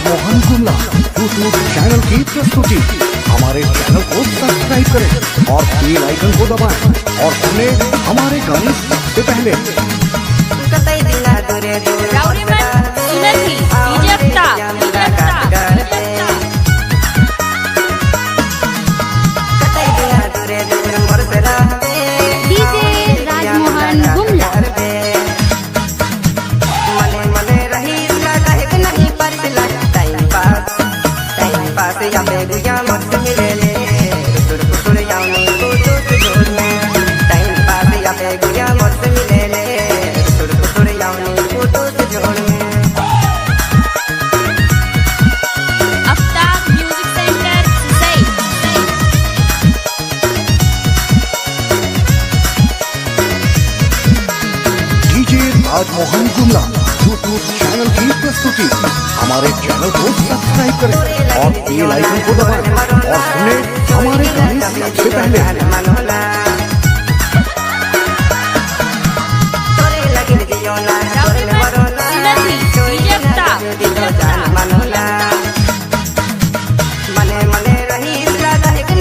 Rajmohan Gumla YouTube channel की प्रस्तुति। हमारे चैनल को सब्सक्राइब करें और बेल आइकन को दबाएं और सुने हमारे गाने सबसे पहले। राजमोहन गुमला यूट्यूब चैनल की प्रस्तुति। हमारे चैनल को सब्सक्राइब करें और बेल आइकन को दबाएं और सुने हमारे गाने सबसे पहले। मने रही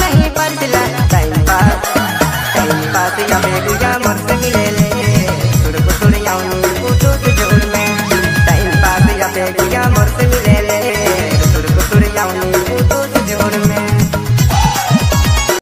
नहीं पर टाइम पास